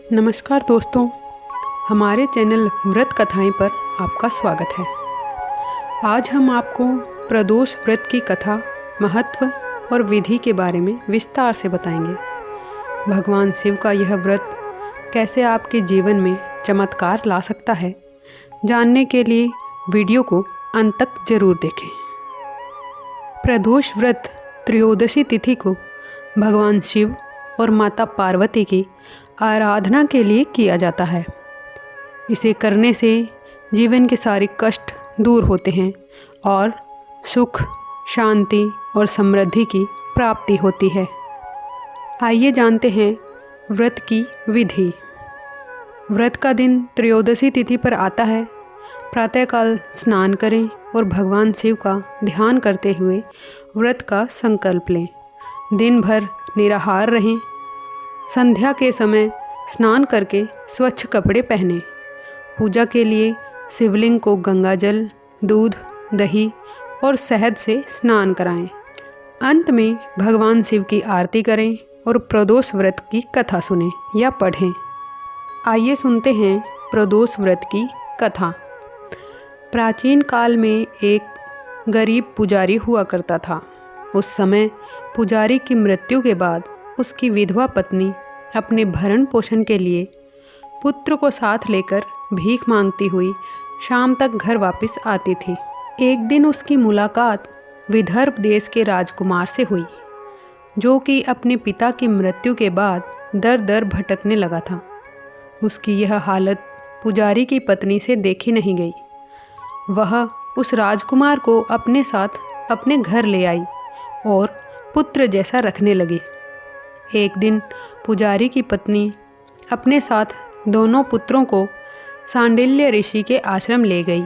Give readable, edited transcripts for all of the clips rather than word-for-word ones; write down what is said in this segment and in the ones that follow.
नमस्कार दोस्तों, हमारे चैनल व्रत कथाएं पर आपका स्वागत है। आज हम आपको प्रदोष व्रत की कथा, महत्व और विधि के बारे में विस्तार से बताएंगे। भगवान शिव का यह व्रत कैसे आपके जीवन में चमत्कार ला सकता है, जानने के लिए वीडियो को अंत तक जरूर देखें। प्रदोष व्रत त्रयोदशी तिथि को भगवान शिव और माता पार्वती की आराधना के लिए किया जाता है। इसे करने से जीवन के सारे कष्ट दूर होते हैं और सुख, शांति और समृद्धि की प्राप्ति होती है। आइए जानते हैं व्रत की विधि। व्रत का दिन त्रयोदशी तिथि पर आता है। प्रातःकाल स्नान करें और भगवान शिव का ध्यान करते हुए व्रत का संकल्प लें। दिन भर निराहार रहें। संध्या के समय स्नान करके स्वच्छ कपड़े पहनें। पूजा के लिए शिवलिंग को गंगाजल, दूध, दही और शहद से स्नान कराएं। अंत में भगवान शिव की आरती करें और प्रदोष व्रत की कथा सुनें या पढ़ें। आइए सुनते हैं प्रदोष व्रत की कथा। प्राचीन काल में एक गरीब पुजारी हुआ करता था। उस समय पुजारी की मृत्यु के बाद उसकी विधवा पत्नी अपने भरण पोषण के लिए पुत्र को साथ लेकर भीख मांगती हुई शाम तक घर वापस आती थी। एक दिन उसकी मुलाकात विदर्भ देश के राजकुमार से हुई, जो कि अपने पिता की मृत्यु के बाद दर दर भटकने लगा था। उसकी यह हालत पुजारी की पत्नी से देखी नहीं गई। वह उस राजकुमार को अपने साथ अपने घर ले आई और पुत्र जैसा रखने लगी। एक दिन पुजारी की पत्नी अपने साथ दोनों पुत्रों को सांडिल्य ऋषि के आश्रम ले गई।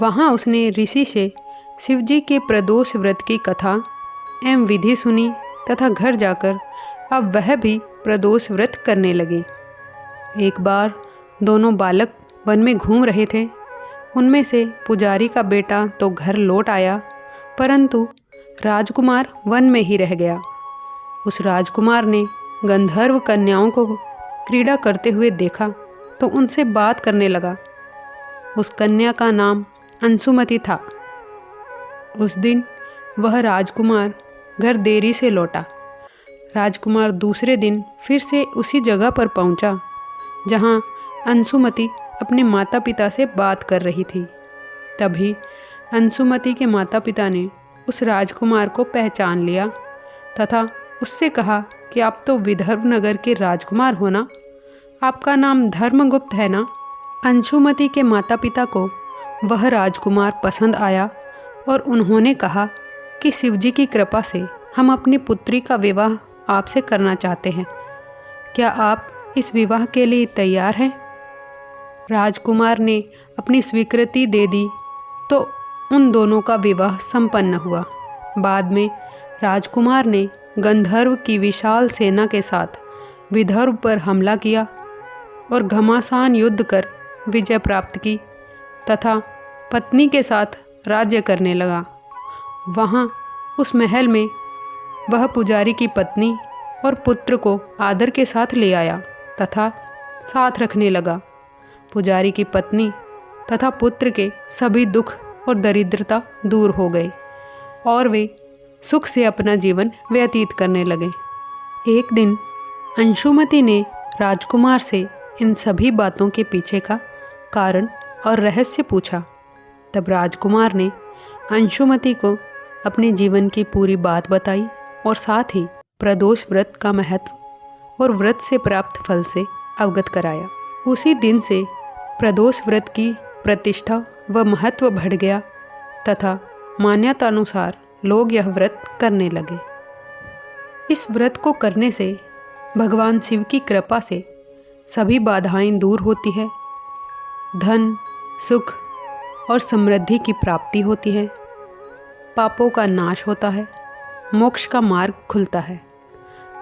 वहाँ उसने ऋषि से शिवजी के प्रदोष व्रत की कथा एवं विधि सुनी तथा घर जाकर अब वह भी प्रदोष व्रत करने लगी। एक बार दोनों बालक वन में घूम रहे थे। उनमें से पुजारी का बेटा तो घर लौट आया, परंतु राजकुमार वन में ही रह गया। उस राजकुमार ने गंधर्व कन्याओं को क्रीड़ा करते हुए देखा तो उनसे बात करने लगा। उस कन्या का नाम अंशुमति था। उस दिन वह राजकुमार घर देरी से लौटा। राजकुमार दूसरे दिन फिर से उसी जगह पर पहुंचा जहां अंशुमति अपने माता पिता से बात कर रही थी। तभी अंशुमति के माता पिता ने उस राजकुमार को पहचान लिया तथा उससे कहा कि आप तो विदर्भ नगर के राजकुमार हो ना, आपका नाम धर्मगुप्त है ना। अंशुमति के माता पिता को वह राजकुमार पसंद आया और उन्होंने कहा कि शिवजी की कृपा से हम अपनी पुत्री का विवाह आपसे करना चाहते हैं। क्या आप इस विवाह के लिए तैयार हैं? राजकुमार ने अपनी स्वीकृति दे दी तो उन दोनों का विवाह संपन्न हुआ। बाद में राजकुमार ने गंधर्व की विशाल सेना के साथ विदर्भ पर हमला किया और घमासान युद्ध कर विजय प्राप्त की तथा पत्नी के साथ राज्य करने लगा। वहाँ उस महल में वह पुजारी की पत्नी और पुत्र को आदर के साथ ले आया तथा साथ रखने लगा। पुजारी की पत्नी तथा पुत्र के सभी दुख और दरिद्रता दूर हो गए और वे सुख से अपना जीवन व्यतीत करने लगे। एक दिन अंशुमति ने राजकुमार से इन सभी बातों के पीछे का कारण और रहस्य पूछा। तब राजकुमार ने अंशुमति को अपने जीवन की पूरी बात बताई और साथ ही प्रदोष व्रत का महत्व और व्रत से प्राप्त फल से अवगत कराया। उसी दिन से प्रदोष व्रत की प्रतिष्ठा व महत्व बढ़ गया तथा मान्यतानुसार लोग यह व्रत करने लगे। इस व्रत को करने से भगवान शिव की कृपा से सभी बाधाएं दूर होती है, धन, सुख और समृद्धि की प्राप्ति होती है, पापों का नाश होता है, मोक्ष का मार्ग खुलता है।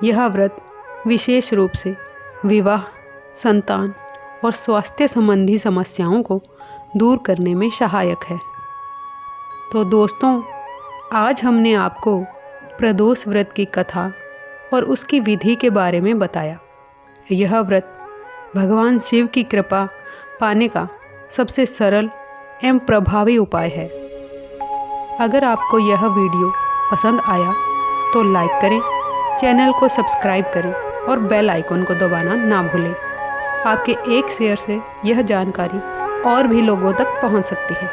यह व्रत विशेष रूप से विवाह, संतान और स्वास्थ्य संबंधी समस्याओं को दूर करने में सहायक है। तो दोस्तों, आज हमने आपको प्रदोष व्रत की कथा और उसकी विधि के बारे में बताया। यह व्रत भगवान शिव की कृपा पाने का सबसे सरल एवं प्रभावी उपाय है। अगर आपको यह वीडियो पसंद आया तो लाइक करें, चैनल को सब्सक्राइब करें और बेल आइकन को दबाना ना भूलें। आपके एक शेयर से यह जानकारी और भी लोगों तक पहुंच सकती है।